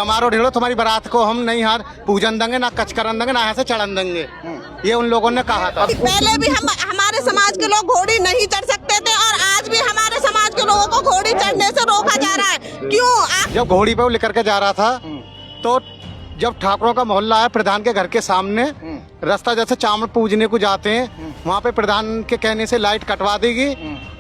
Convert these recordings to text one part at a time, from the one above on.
हमारो ढेड़ो तुम्हारी बारात को हम नहीं हार पूजन देंगे, ना कच करन देंगे, ना यहाँ से चढ़न देंगे, ये उन लोगों ने कहा था। पहले भी हमारे समाज के लोग घोड़ी नहीं चढ़ सकते थे और आज भी हमारे समाज के लोगों को घोड़ी चढ़ने से रोका जा रहा है। क्यों? जब घोड़ी पे वो लेकर के जा रहा था तो जब ठाकुरों का मोहल्ला है, प्रधान के घर के सामने रास्ता जैसे चावल पूजने को जाते हैं, वहाँ पे प्रधान के कहने से लाइट कटवा देगी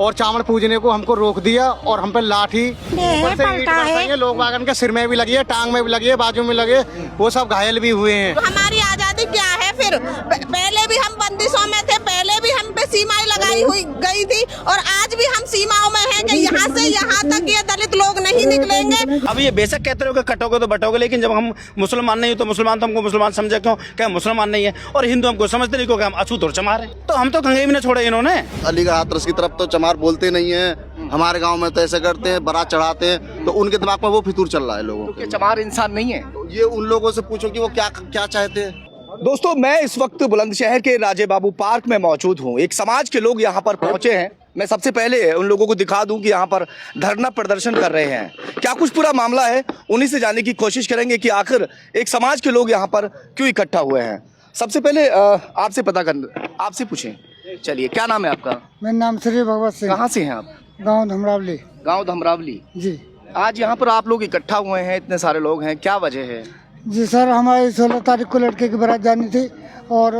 और चावल पूजने को हमको रोक दिया और हम पे लाठी ऊपर से ईंट बरसाएंगे। लोग वागन के सिर में भी लगी है, टांग में भी लगी है, बाजू में लगे, वो सब घायल भी हुए हैं। तो हमारी आजादी क्या है फिर? पहले भी हम बंदिशों में थे, पहले भी हम पे सीमाएं लगाई हुई गई थी और आज भी हम सीमाओं में हैं कि यहाँ से यहाँ तक ये दलित लोग नहीं निकलेंगे। अब ये बेशक कहते रहो कि कटोगे तो बटोगे, लेकिन जब हम मुसलमान नहीं हो तो मुसलमान तो हमको मुसलमान समझे क्यों? क्या मुसलमान नहीं है? और हिंदू हमको समझते नहीं क्योंकि हम अछूत और चमार हैं। तो हम तो गंगे भी न छोड़े इन्होंने। अलीगढ़ हाथरस की तरफ तो चमार बोलते नहीं है, हमारे गांव में तो ऐसे करते हैं, बारात चढ़ाते हैं, तो उनके दिमाग में वो फितूर चल रहा है लोगों तो चमार इंसान नहीं है। को। ये उन लोगों से पूछो कि वो क्या क्या चाहते हैं। दोस्तों, मैं इस वक्त बुलंदशहर के राजे बाबू पार्क में मौजूद हूँ। एक समाज के लोग यहाँ पर पहुंचे हैं। मैं सबसे पहले उन लोगों को दिखा दूं कि यहाँ पर धरना प्रदर्शन कर रहे हैं, क्या कुछ पूरा मामला है, उन्हीं से जानने की कोशिश करेंगे कि आखिर एक समाज के लोग यहाँ पर क्यों इकट्ठा हुए हैं। सबसे पहले आपसे पता कर, आपसे पूछें। चलिए, क्या नाम है आपका? मेरा नाम श्री भगवत सिंह। कहाँ से हैं आप? गांव धमरावली। गांव धमरावली जी। आज यहाँ पर आप लोग इकट्ठा हुए हैं, इतने सारे लोग हैं, क्या वजह है? जी सर, हमारी 16 तारीख को लड़के की बारात जानी थी और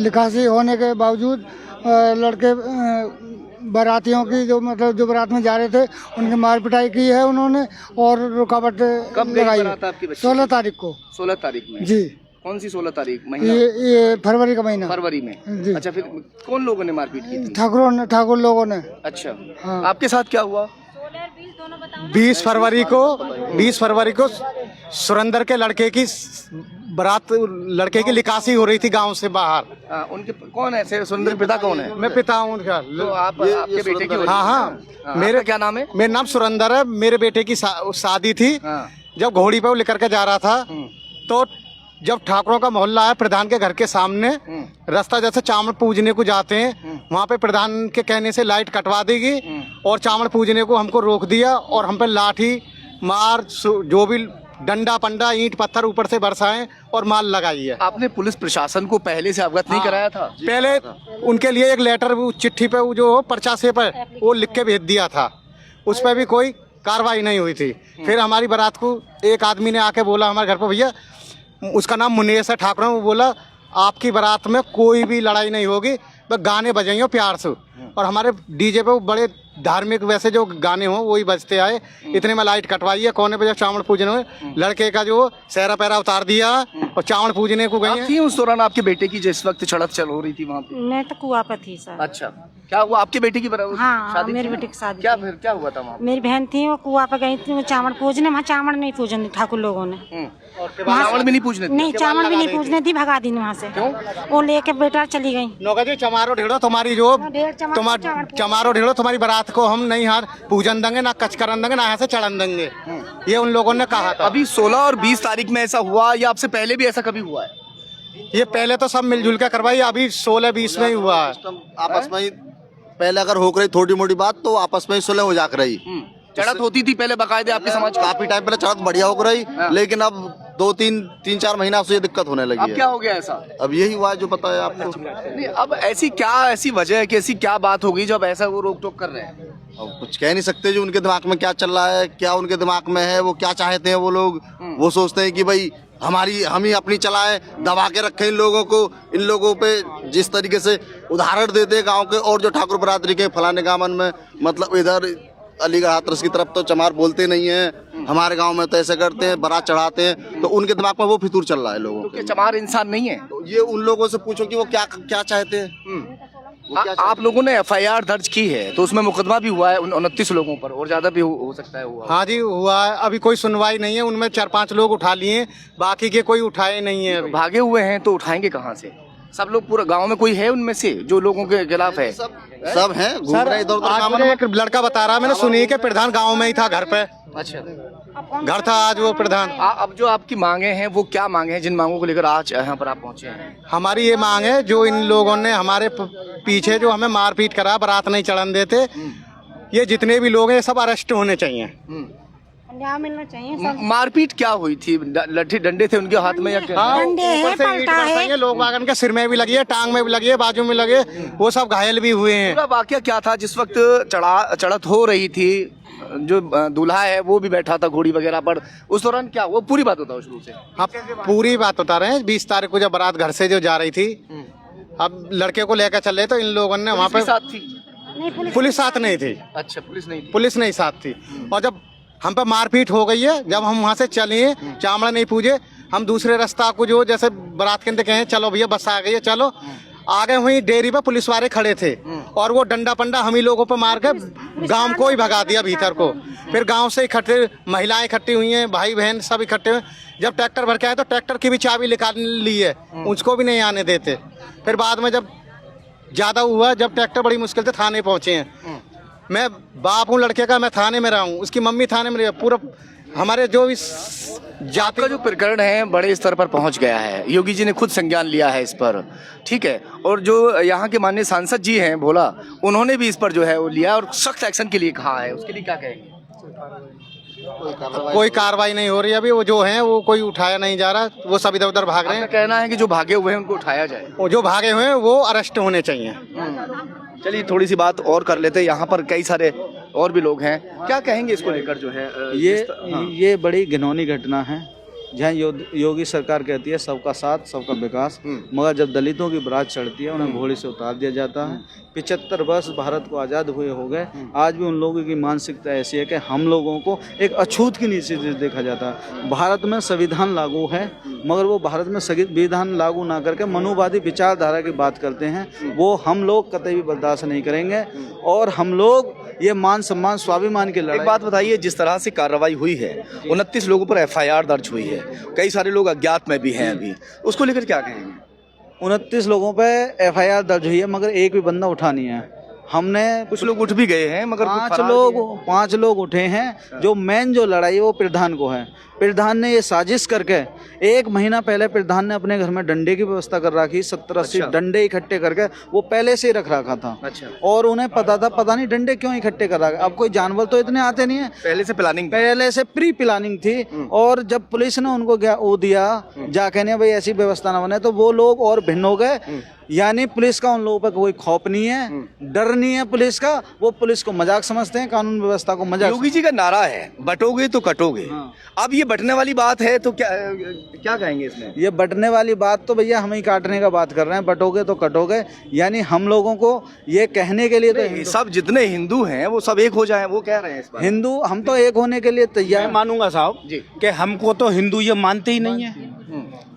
लिखासी होने के बावजूद लड़के बारातियों की जो बारात में जा रहे थे उनकी मार पिटाई की है उन्होंने और रुकावट लगाई है। 16 तारीख को। 16 तारीख में? जी। कौन सी 16 तारीख? महीना? ये फरवरी का महीना। फरवरी में? जी। अच्छा, फिर कौन लोगों ने मारपीट की थी? ठाकुर लोगों ने। अच्छा। हाँ। आपके साथ क्या हुआ? 20 फरवरी को सुरेंद्र के लड़के की बारात, लड़के की लिकासी हो रही थी गांव से बाहर। उनके कौन है? सुरेंद्र पिता कौन है? मैं पिता हूँ उनका। तो आपके बेटे की? हाँ, मेरा क्या नाम है? मेरा नाम सुरेंद्र है। मेरे बेटे की शादी थी। जब घोड़ी पे वो लेकर के जा रहा था तो जब ठाकुरों का मोहल्ला है, प्रधान के घर के सामने रास्ता जैसे चावल पूजने को जाते हैं, वहाँ पे प्रधान के कहने से लाइट कटवा देगी और चावल पूजने को हमको रोक दिया और हम पे लाठी मार, जो भी डंडा पंडा ईंट पत्थर ऊपर से बरसाएं और माल लगाई है। आपने पुलिस प्रशासन को पहले से अवगत नहीं कराया था? पहले उनके लिए एक लेटर चिट्ठी पे जो पर्चा से पे वो लिख के भेज दिया था, उस पर भी कोई कार्रवाई नहीं हुई थी। फिर हमारी बारात को एक आदमी ने आके बोला हमारे घर पर, भैया उसका नाम मुनेश है ठाकुर, वो बोला आपकी बारात में कोई भी लड़ाई नहीं होगी, बस गाने बजाइए प्यार से। और हमारे डीजे पे बड़े धार्मिक वैसे जो गाने हों वही बजते आए। इतने में लाइट कटवाई है, कोने पे जब चावल पूजने हुए लड़के का जो सहरा पैरा उतार दिया और चावल पूजने को गए थी। उस दौरान आपके बेटे की जिस वक्त झड़प चल हो रही थी वहाँ पे? मैं तो कुआं पर थी सर। अच्छा, क्या हुआ आपके बेटे की बराबर? हाँ, मेरे बेटे की शादी। क्या फिर क्या हुआ था वहाँ? मेरी बहन थी, वो कुआं पर गई थी, वो चावल पूजने, वहाँ चावल नहीं पूजने ठाकुर लोगों ने। चावल भी नहीं पूजने? नहीं, चावल भी नहीं पूजने थी, भगा दी वहाँ से। क्यों? वो लेके बेटा चली गई। नौका जी, चमारो ढेड़ो तुम्हारी जो चमारो ढेड़ो तुम्हारी बारात को हम नहीं हार पूजन देंगे, ना कच करन देंगे, ना यहाँ से चढ़न देंगे, ये उन लोगों ने कहा था। अभी 16 और 20 तारीख में ऐसा हुआ या आपसे पहले भी ऐसा कभी हुआ है? ये पहले तो सब मिलजुल कर करवाई, अभी 16-20 में ही हुआ है। आपस में ही पहले अगर हो रही थोड़ी मोटी बात तो आपस में ही सुलह हो जाकर रही। चढ़त होती थी पहले बाकायदे आपके समाज? काफी टाइम पहले चढ़त बढ़िया हो रही, लेकिन अब 2-3-4 महीना से ये दिक्कत होने लगी अब है। क्या हो गया ऐसा? अब यही हुआ है जो पता है आपको। नहीं, अब ऐसी वजह है कि ऐसी क्या बात हो गई जब ऐसा वो रोक टोक कर रहे हैं? अब कुछ कह नहीं सकते जो उनके दिमाग में क्या चल रहा है, क्या उनके दिमाग में है, वो क्या चाहते हैं। वो लोग वो सोचते हैं कि भाई हम ही अपनी चलाएं, दबा के रखें इन लोगों को। इन लोगों पे जिस तरीके से उदाहरण देते गांव के और जो ठाकुर बरादरी के फलाने गामन में, मतलब इधर अलीगढ़ हाथरस की तरफ तो चमार बोलते नहीं है, हमारे गांव में तो ऐसे करते हैं, बारात चढ़ाते हैं, तो उनके दिमाग में वो फितूर चल रहा है लोगों के। चमार इंसान नहीं है? तो ये उन लोगों से पूछो कि वो क्या क्या चाहते हैं। आप लोगों ने FIR दर्ज की है तो उसमें मुकदमा भी हुआ है 29 लोगों पर, और ज्यादा भी हो सकता है हुआ? हाँ जी, हुआ है। अभी कोई सुनवाई नहीं है, उनमें 4-5 लोग उठा लिए, बाकी के कोई उठाए नहीं है। अभी भागे हुए हैं तो उठाएंगे कहाँ से? सब लोग पूरा गांव में कोई है उनमें से जो लोगों के खिलाफ है? सब हैं, घूम रहे इधर उधर। आज मुझे एक लड़का बता रहा, मैंने सुनी कि प्रधान गाँव में ही था, घर पे। अच्छा, घर था आज वो प्रधान। अब जो आपकी मांगे हैं वो क्या मांगे हैं, जिन मांगों को लेकर आज यहाँ पर आप पहुँचे हैं? हमारी ये मांग है, जो इन लोगों ने हमारे पीछे जो हमें मारपीट करा, बारात नहीं चढ़न देते, ये जितने भी लोग हैं सब अरेस्ट होने चाहिए। न्याय मिलना चाहिए सब। मारपीट क्या हुई थी? लट्ठी डंडे थे उनके हाथ में या क्या? हाँ, डंडे है, ऊपर से ईंट पलटा बरसाई है। है, लोग वागन के सिर में भी लगी है, टांग में भी लगी है, बाजू में लगे, वो सब घायल भी हुए हैं। पूरा वाकया क्या था जिस वक्त चढ़त हो रही थी? जो दूल्हा है वो भी बैठा था घोड़ी वगैरह पर, उस दौरान क्या वो पूरी बात बताओ शुरू से। हाँ, पूरी बात बता रहे हैं। 20 तारीख को जब बारात घर से जो जा रही थी, अब लड़के को लेकर चल रहे तो इन लोगों ने वहाँ पे साथ थी? नहीं पुलिस साथ नहीं थी, अच्छा, पुलिस नहीं थी। पुलिस नहीं साथ थी। और जब हम पे मारपीट हो गई है, जब हम वहाँ से चले, चामड़ा नहीं पूजे, हम दूसरे रास्ता को जो जैसे बारात के अंदर कहें चलो भैया बस आ गई है चलो, आगे हुई डेयरी पे पुलिस वाले खड़े थे और वो डंडा पंडा हम ही लोगों पे मार के गांव को ही भगा दिया भीतर को। फिर गांव से इकट्ठे महिलाएं इकट्ठी हुई हैं, भाई बहन सब इकट्ठे हुए। जब ट्रैक्टर भर के आए तो ट्रैक्टर की भी चाबी निकाल ली है, उसको भी नहीं आने देते। फिर बाद में जब ज़्यादा हुआ, जब ट्रैक्टर बड़ी मुश्किल से थाने पहुँचे हैं, मैं बाप हूँ लड़के का, मैं थाने में रहा हूँ, उसकी मम्मी थाने में रही, पूरा हमारे जो इस जाति आपका जो प्रकरण है बड़े स्तर पर पहुंच गया है, योगी जी ने खुद संज्ञान लिया है इस पर, ठीक है, और जो यहाँ के माननीय सांसद जी हैं भोला, उन्होंने भी इस पर जो है वो लिया और सख्त एक्शन के लिए कहा है, उसके लिए क्या कहेंगे? कोई कार्रवाई नहीं हो रही अभी। वो जो है वो कोई उठाया नहीं जा रहा, वो सब इधर उधर भाग रहे आपका हैं। कहना है कि जो भागे हुए हैं उनको उठाया जाए? वो जो भागे हुए हैं वो अरेस्ट होने चाहिए। चलिए थोड़ी सी बात और कर लेते हैं, यहाँ पर कई सारे और भी लोग हैं, क्या कहेंगे इसको लेकर जो है? ये बड़ी घिनौनी घटना है जहाँ योगी सरकार कहती है सबका साथ सबका विकास, मगर जब दलितों की बारात चढ़ती है उन्हें घोड़े से उतार दिया जाता है। 75 वर्ष भारत को आज़ाद हुए हो गए, आज भी उन लोगों की मानसिकता ऐसी है कि हम लोगों को एक अछूत की नीचे से देखा जाता है। भारत में संविधान लागू है, मगर वो भारत में संविधान लागू ना करके मनुवादी विचारधारा की बात करते हैं, वो हम लोग कतई भी बर्दाश्त नहीं करेंगे। और हम लोग ये मान सम्मान स्वाभिमान की लड़ाई। एक बात बताइए, जिस तरह से कार्रवाई हुई है, 29 लोगों पर FIR दर्ज हुई है, कई सारे लोग अज्ञात में भी हैं अभी, उसको लेकर क्या कहेंगे? 29 लोगों पे FIR दर्ज हुई है, मगर एक भी बंदा उठा नहीं है। हमने कुछ लोग उठ भी गए हैं, मगर कुछ फरार भी हैं। 5 लोग उठे हैं। जो मेन जो लड़ाई है वो प्रधान को है। प्रधान ने ये साजिश करके 1 महीना पहले प्रधान ने अपने घर में डंडे की व्यवस्था कर रखी, 70-80 डंडे इकट्ठे करके वो पहले से ही रख रखा था। अच्छा। और उन्हें पता था, पता नहीं डंडे क्यों इकट्ठे कर रखा। अब कोई जानवर तो इतने आते नहीं है, पहले से प्लानिंग पहले से प्री प्लानिंग थी। और जब पुलिस ने उनको वो दिया जाके नहीं भाई ऐसी व्यवस्था ना बने, तो वो लोग और भिन्न हो गए। यानी पुलिस का उन लोगों पर कोई खौफ नहीं है, डर नहीं है पुलिस का। वो पुलिस को मजाक समझते हैं, कानून व्यवस्था को मजाक। योगी जी का नारा है बटोगे तो कटोगे। अब ये बटने वाली बात है तो क्या कहेंगे इसमें? ये बटने वाली बात तो भैया हम ही काटने का बात कर रहे हैं, बटोगे तो कटोगे। यानी हम लोगों को ये कहने के लिए तो सब जितने हिंदू हैं वो सब एक हो जाएं, वो कह रहे हैं इस बार। हिंदू हम तो एक होने के लिए तैयार। मैं मानूंगा साहब कि हमको तो हिंदू ये मानते ही नहीं है।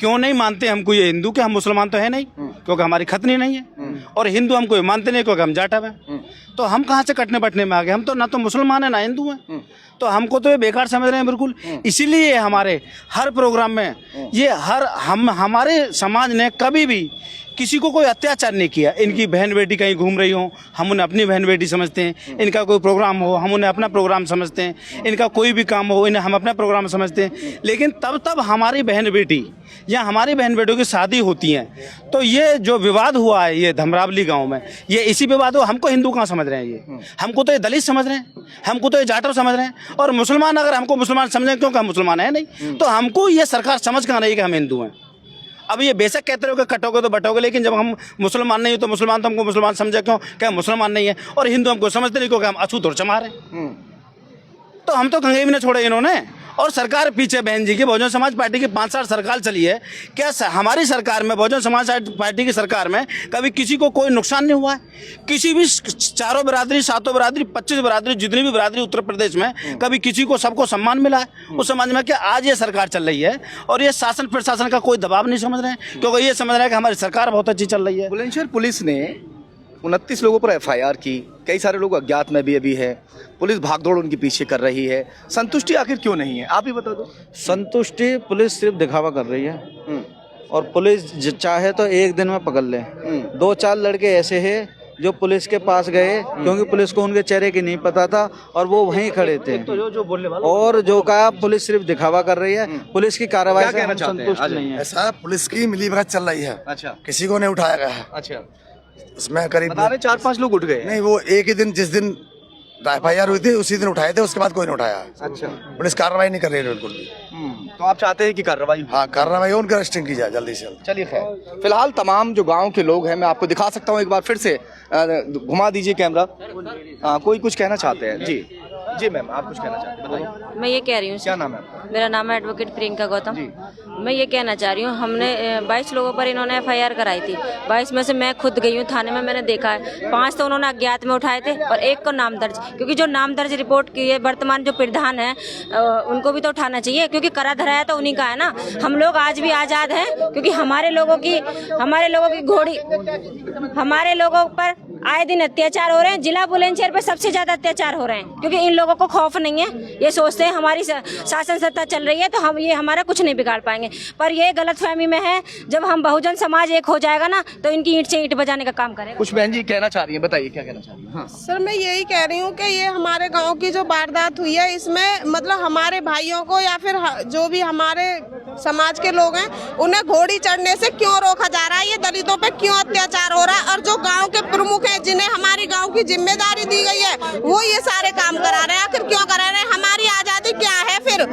क्यों नहीं मानते हमको ये हिंदू? कि हम मुसलमान तो है नहीं, क्योंकि हमारी खतनी नहीं है। और हिंदू हमको ये मानते नहीं क्योंकि हम जाटव हैं। तो हम कहाँ से कटने बटने में आ गए? हम तो ना तो मुसलमान है ना हिंदू हैं। तो हमको तो ये बेकार समझ रहे हैं बिल्कुल। इसीलिए हमारे हर प्रोग्राम में ये हमारे समाज ने कभी भी किसी को कोई अत्याचार नहीं किया। इनकी बहन बेटी कहीं घूम रही हो, हम उन्हें अपनी बहन बेटी समझते हैं। इनका कोई प्रोग्राम हो, हम उन्हें अपना प्रोग्राम समझते हैं। इनका कोई भी काम हो, इन्हें हम अपना प्रोग्राम समझते हैं। लेकिन तब हमारी बहन बेटी या हमारी बहन बेटियों की शादी होती है, तो ये जो विवाद हुआ है ये धमरावली गांव में, ये इसी विवाद हो। हमको हिंदू कहाँ समझ रहे हैं? ये हमको तो ये दलित समझ रहे हैं, हमको तो ये जाटव समझ रहे हैं। और मुसलमान अगर हमको मुसलमान समझें, क्योंकि हम मुसलमान है नहीं, तो हमको ये सरकार समझ कहाँ रही कि हम हिंदू हैं। अब ये बेशक कहते रहो कि कटोगे तो बटोगे, लेकिन जब हम मुसलमान नहीं हो तो मुसलमान तो हमको मुसलमान समझे क्यों? क्या मुसलमान नहीं है? और हिंदू हमको समझते नहीं क्योंकि हम अछूत और चमार हैं। तो हम तो कंगे भी नहीं छोड़े इन्होंने। और सरकार पीछे बहन जी की बहुजन समाज पार्टी की 5 साल सरकार चली है। क्या हमारी सरकार में, बहुजन समाज पार्टी की सरकार में, कभी किसी को कोई नुकसान नहीं हुआ है? किसी भी 4 बिरादरी, 7 बिरादरी, 25 बिरादरी, जितनी भी बिरादरी उत्तर प्रदेश में, कभी किसी को सबको सम्मान मिला है उस समाज में? क्या आज ये सरकार चल रही है और ये शासन प्रशासन का कोई दबाव नहीं समझ रहे हैं, क्योंकि ये समझ रहे हैं कि हमारी सरकार बहुत अच्छी चल रही है। बुलंदशहर पुलिस ने 29 लोगों पर FIR की, कई सारे लोग अज्ञात में भी अभी है, पुलिस भागदौड़ उनके पीछे कर रही है। संतुष्टि आखिर क्यों नहीं है, आप ही बता दो। संतुष्टि पुलिस सिर्फ दिखावा कर रही है। और पुलिस चाहे तो एक दिन में पकड़ ले। 2-4 लड़के ऐसे हैं जो पुलिस के पास गए, क्योंकि पुलिस को उनके चेहरे की नहीं पता था और वो वहीं खड़े थे। और जो कहा पुलिस सिर्फ दिखावा कर रही है, पुलिस की कार्रवाई से हम संतुष्ट नहीं है। ऐसा पुलिस की मिलीभगत चल रही है। अच्छा। किसी को नहीं उठाया गया है। अच्छा। उसमें करीब बता रहे 4-5 लोग उठ गए। नहीं, वो एक ही दिन, जिस दिन FIR हुई थी उसी दिन उठाए थे, उसके बाद कोई नहीं उठाया। अच्छा। पुलिस कार्रवाई नहीं कर रही है बिल्कुल भी। तो आप चाहते हैं कि कार्रवाई हो? हाँ, कार्रवाई हो, उनका अरेस्टिंग की जाए जल्दी से जल्दी। चलिए खैर, फिलहाल तमाम जो गांव के लोग हैं, मैं आपको दिखा सकता हूं, एक बार फिर से घुमा दीजिए कैमरा। कोई कुछ कहना चाहते हैं? जी जी मैम, आप कुछ कहना चाहते हैं, बताइए। मैं ये कह रही हूँ, क्या नाम है आपका? मेरा नाम है एडवोकेट प्रियंका गौतम। मैं ये कहना चाह रही हूँ, हमने 22 लोगों पर इन्होंने FIR कराई थी। 22 में से मैं खुद गई हूँ थाने में, मैंने देखा है 5 तो उन्होंने अज्ञात में उठाए थे और 1 को नाम दर्ज, क्योंकि जो नाम दर्ज रिपोर्ट की है वर्तमान जो प्रधान है उनको भी तो उठाना चाहिए, क्योंकि करा धरा है तो उन्हीं का है ना। हम लोग आज भी आज़ाद हैं, क्योंकि हमारे लोगों की घोड़ी, हमारे लोगों पर आए दिन अत्याचार हो रहे हैं। जिला बुलंदशहर पर सबसे ज्यादा अत्याचार हो रहे हैं, क्योंकि इन लोगों को खौफ नहीं है। ये सोचते हैं हमारी शासन सत्ता चल रही है तो हम ये हमारा कुछ नहीं बिगाड़ पाएंगे, पर ये गलतफहमी में है। जब हम बहुजन समाज एक हो जाएगा ना तो इनकी ईंट से ईंट बजाने का काम करेगा। कुछ बहन जी कहना चाह रही है, बताइए क्या कहना चाह रही है? हाँ। सर मैं यही कह रही हूँ कि ये हमारे गांव की जो वारदात हुई है, इसमें मतलब हमारे भाइयों को या फिर जो भी हमारे समाज के लोग हैं उन्हें घोड़ी चढ़ने से क्यों रोका जा रहा है, ये दलितों पे क्यों अत्याचार हो रहा है, और जो गांव के प्रमुख हैं जिन्हें हमारी गांव की जिम्मेदारी दी गई है वो ये सारे काम करा रहे हैं। आखिर क्यों करा रहे हैं? हमारी आजादी क्या है फिर?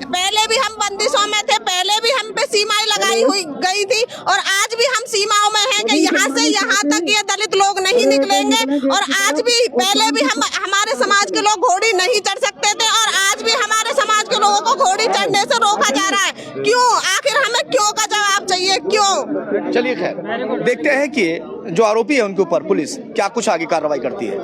पहले भी हम बंदिशों में थे, पहले भी हम पे सीमाएं लगाई हुई गई थी और आज भी हम सीमाओं में हैं कि यहाँ से यहाँ तक ये दलित लोग नहीं निकलेंगे। और आज भी पहले भी हमारे समाज के लोग घोड़ी नहीं चढ़ सकते थे और आज भी हमारे समाज के लोगों को घोड़ी चढ़ने से रोका जा रहा है। क्यों? आखिर हमें क्यों का जवाब चाहिए, क्यों? चलिए खैर, देखते हैं कि जो आरोपी है उनके ऊपर पुलिस क्या कुछ आगे कार्रवाई करती है।